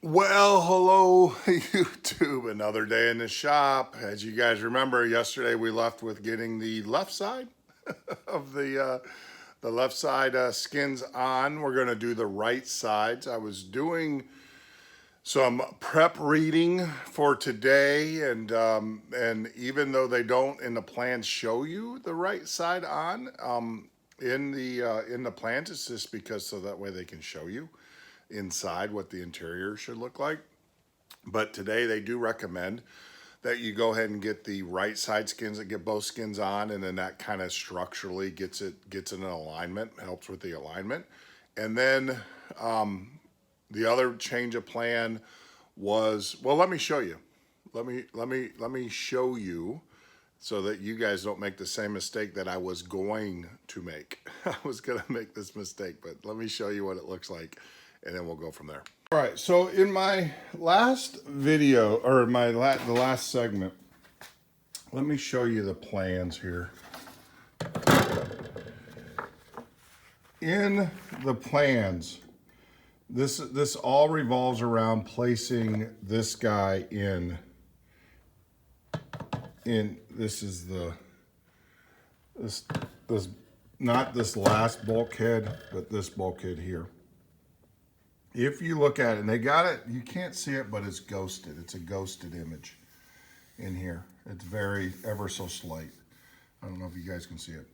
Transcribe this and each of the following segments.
Well, hello, YouTube. Another day in the shop. As you guys remember, yesterday we left with getting the left side of the left side skins on. We're going to do the right sides. I was doing some prep reading for today, and even though they don't in the plans show you the right side on in the plans, it's just because so that way they can show you inside what the interior should look like. But today they do recommend that you go ahead and get the right side skins, that get both skins on, and then that kind of structurally gets in alignment, helps with the alignment. And then the other change of plan was, well, let me show you. Let me show you so that you guys don't make the same mistake that I was going to make. I was gonna make this mistake, but let me show you what it looks like, and then we'll go from there. All right, so in my last video, or the last segment, let me show you the plans here. In the plans, this all revolves around placing this guy in this is this not this last bulkhead, but this bulkhead here. If you look at it, and they got it, you can't see it, but it's ghosted. It's a ghosted image in here. It's very ever so slight. I don't know if you guys can see it.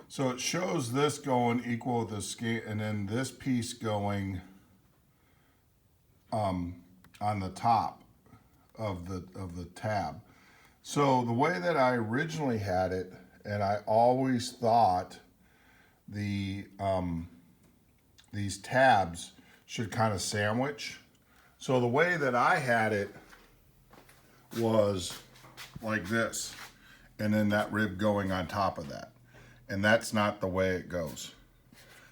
So it shows this going equal with the skin, and then this piece going on the top of the tab. So the way that I originally had it, and I always thought these tabs should kind of sandwich. So the way that I had it was like this, and then that rib going on top of that. And that's not the way it goes.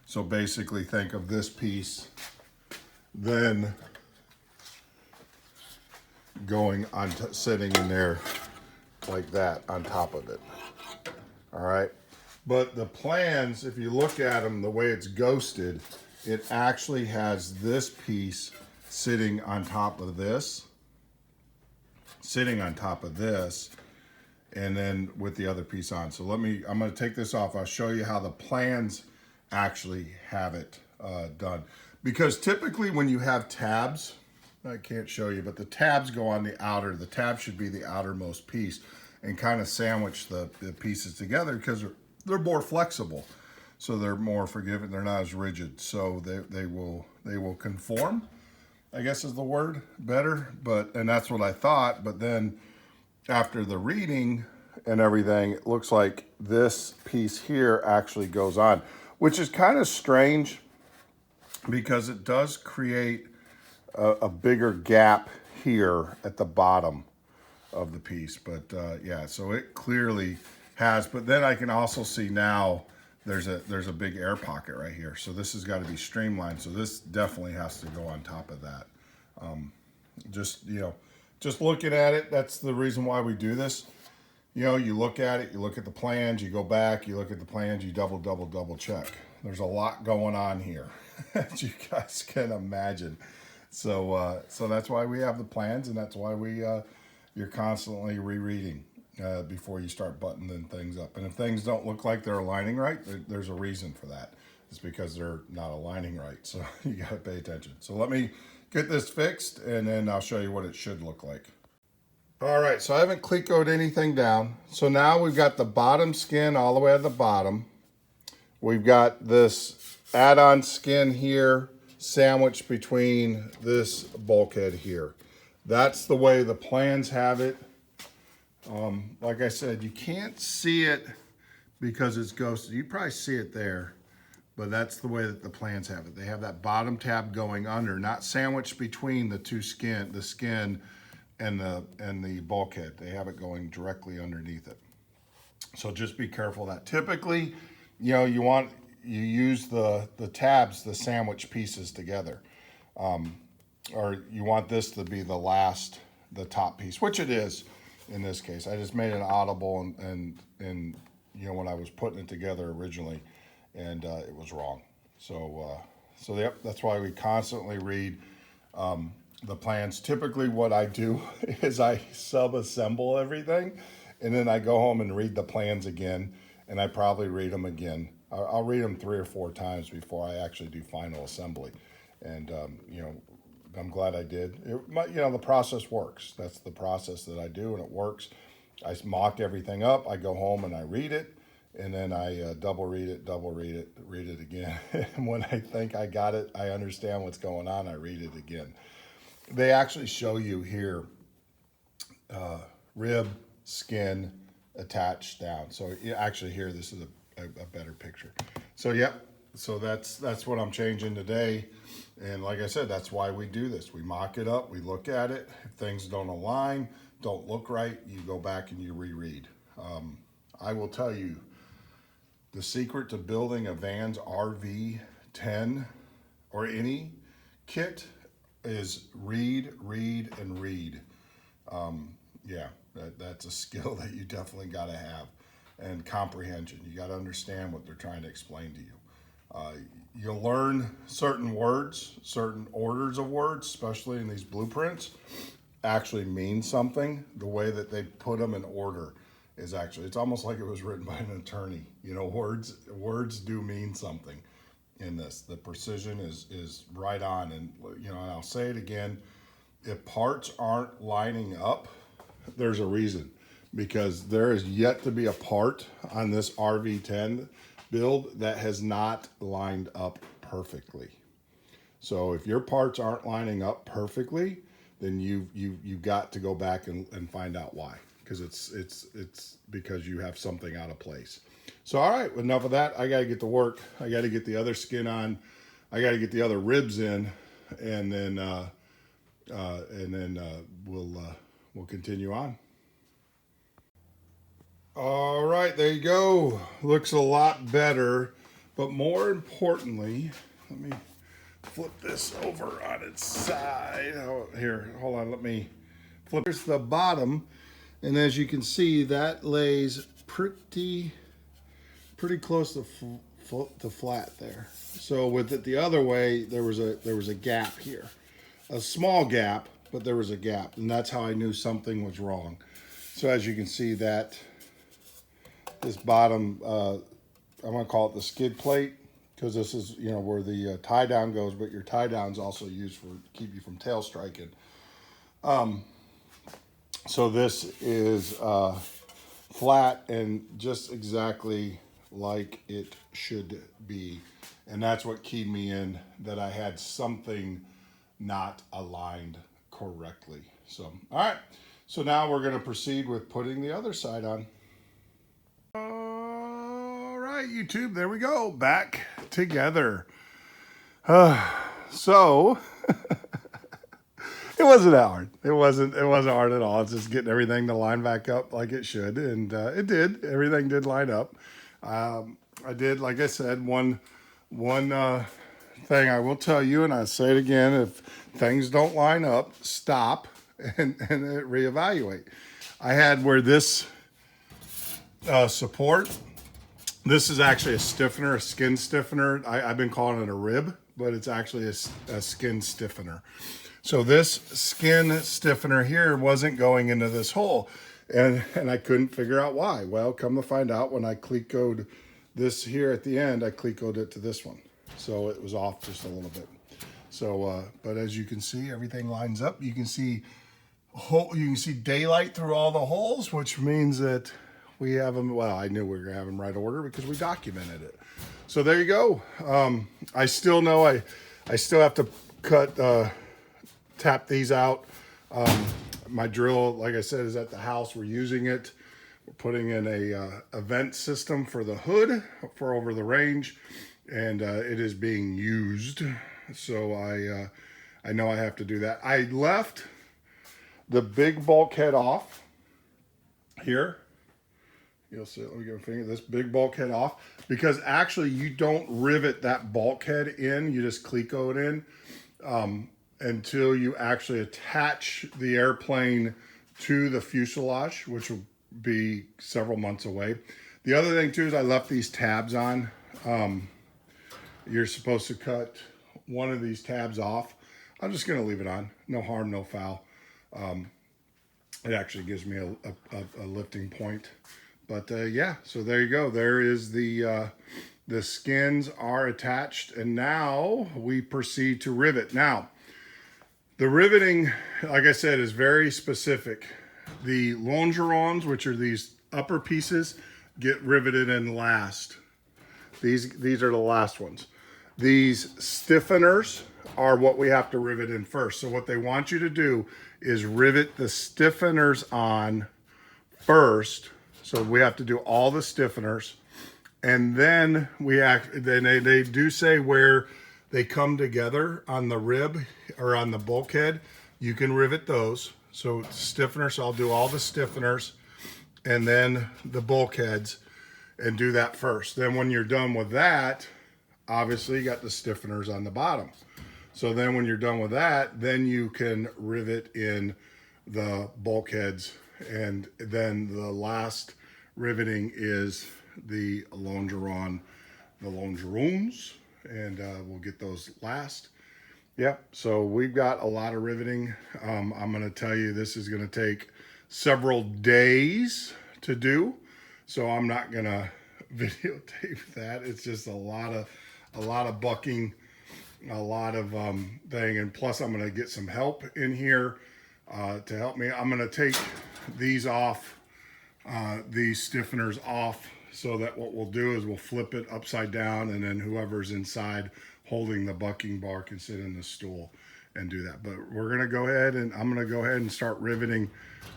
So basically think of this piece then going on, sitting in there like that on top of it. All right. But the plans, if you look at them, the way it's ghosted, it actually has this piece sitting on top of this, and then with the other piece on. So I'm going to take this off. I'll show you how the plans actually have it done. Because typically when you have tabs, I can't show you, but the tabs go on the tab should be the outermost piece and kind of sandwich the pieces together because they're more flexible. So they're more forgiving, they're not as rigid. So they will conform, I guess is the word, better. And that's what I thought. But then after the reading and everything, it looks like this piece here actually goes on, which is kind of strange because it does create a bigger gap here at the bottom of the piece. But yeah, so it clearly has, but then I can also see now there's a big air pocket right here. So this has got to be streamlined. So this definitely has to go on top of that. Just looking at it, that's the reason why we do this. You look at it, you look at the plans, you go back, you look at the plans, you double check. There's a lot going on here, as you guys can imagine. So that's why we have the plans, and that's why you're constantly rereading before you start buttoning things up. And if things don't look like they're aligning right, there's a reason for that. It's because they're not aligning right. So you got to pay attention. So let me get this fixed, and then I'll show you what it should look like. All right, so I haven't Clecoed anything down. So now we've got the bottom skin all the way at the bottom. We've got this add-on skin here sandwiched between this bulkhead here. That's the way the plans have it. Like I said, you can't see it because it's ghosted. You probably see it there, but that's the way that the plans have it. They have that bottom tab going under, not sandwiched between the skin and the bulkhead. They have it going directly underneath it. So just be careful of that. Typically, you use the tabs, the sandwich pieces together. Or you want this to be the top piece, which it is in this case. I just made an audible and when I was putting it together originally, and it was wrong. So yep, that's why we constantly read. the plans. Typically what I do is I sub-assemble everything, and then I go home and read the plans again, and I probably read them again. I'll read them 3 or 4 times before I actually do final assembly. And, you know, I'm glad I did. You know, the process works. That's the process that I do, and it works. I mock everything up. I go home and I read it, and then I double read it again. And when I think I got it, I understand what's going on, I read it again. They actually show you here rib, skin attached down. So actually here, this is a better picture. So yep, so that's what I'm changing today. And like I said, that's why we do this. We mock it up, we look at it. If things don't align, don't look right, you go back and you reread. I will tell you, the secret to building a Vans RV10 or any kit is read, and read. Yeah, that's a skill that you definitely got to have. And comprehension. You got to understand what they're trying to explain to you. You'll learn certain words, certain orders of words, especially in these blueprints, actually mean something. The way that they put them in order is actually, it's almost like it was written by an attorney. You know, words do mean something in this. The precision is right on. And, you know, and I'll say it again, if parts aren't lining up, there's a reason. Because there is yet to be a part on this RV10 build that has not lined up perfectly. So if your parts aren't lining up perfectly, then you've got to go back and find out why. Because it's because you have something out of place. So all right, enough of that. I got to get to work. I got to get the other skin on. I got to get the other ribs in, and then we'll continue on. All right, there you go. Looks a lot better, but more importantly, let me flip this over on its side. Oh, here, hold on, let me flip. Here's the bottom, and as you can see, that lays pretty close to flat there. So with it the other way, there was a gap here, a small gap, but there was a gap, and that's how I knew something was wrong. So as you can see, that this bottom, I'm gonna call it the skid plate, because this is, you know, where the tie down goes, but your tie down is also used for keep you from tail striking. So this is flat and just exactly like it should be. And that's what keyed me in, that I had something not aligned correctly. So, all right. So now we're gonna proceed with putting the other side on. All right, YouTube, there we go, back together. So it wasn't hard. It wasn't hard at all. It's just getting everything to line back up like it should, and it did. Everything did line up. I did, like I said, one thing I will tell you, and I say it again: if things don't line up, stop and reevaluate. I had where this support. This is actually a stiffener, a skin stiffener. I've been calling it a rib, but it's actually a skin stiffener. So this skin stiffener here wasn't going into this hole, and I couldn't figure out why. Well, come to find out, when I Clecoed this here at the end, I Clecoed it to this one. So it was off just a little bit. So, but as you can see, everything lines up. You can see daylight through all the holes, which means that we have them. Well, I knew we were gonna have them right order because we documented it. So there you go. I still know I still have to tap these out. My drill, like I said, is at the house. We're using it. We're putting in a vent system for the hood for over the range, and it is being used. So I know I have to do that. I left the big bulkhead off here. You'll see, let me get my finger, this big bulkhead off, because actually you don't rivet that bulkhead in, you just Cleco it in until you actually attach the airplane to the fuselage, which will be several months away. The other thing too is I left these tabs on. You're supposed to cut one of these tabs off. I'm just gonna leave it on. No harm, no foul. It actually gives me a lifting point. But yeah, so there you go. There is the skins are attached, and now we proceed to rivet. Now, the riveting, like I said, is very specific. The longerons, which are these upper pieces, get riveted in last. These are the last ones. These stiffeners are what we have to rivet in first. So what they want you to do is rivet the stiffeners on first. So we have to do all the stiffeners. And then they do say where they come together on the rib or on the bulkhead, you can rivet those. So stiffeners, so I'll do all the stiffeners and then the bulkheads and do that first. Then when you're done with that, obviously you got the stiffeners on the bottom. So then when you're done with that, then you can rivet in the bulkheads. And then the last riveting is the longerons, and we'll get those last. Yep, so we've got a lot of riveting. I'm going to tell you this is going to take several days to do, so I'm not going to videotape that. It's just a lot of bucking, a lot of thing, and plus I'm going to get some help in here to help me. I'm going to take these off, these stiffeners off, so that what we'll do is we'll flip it upside down, and then whoever's inside holding the bucking bar can sit in the stool and do that. But we're gonna go ahead, and I'm gonna go ahead and start riveting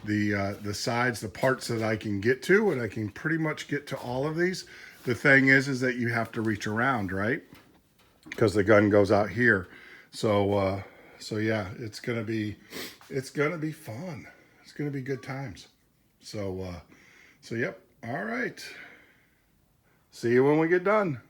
the sides, the parts that I can get to, and I can pretty much get to all of these. The thing is that you have to reach around, right? Because the gun goes out here. So yeah, it's gonna be fun. It's gonna be good times. So yep. All right. See you when we get done.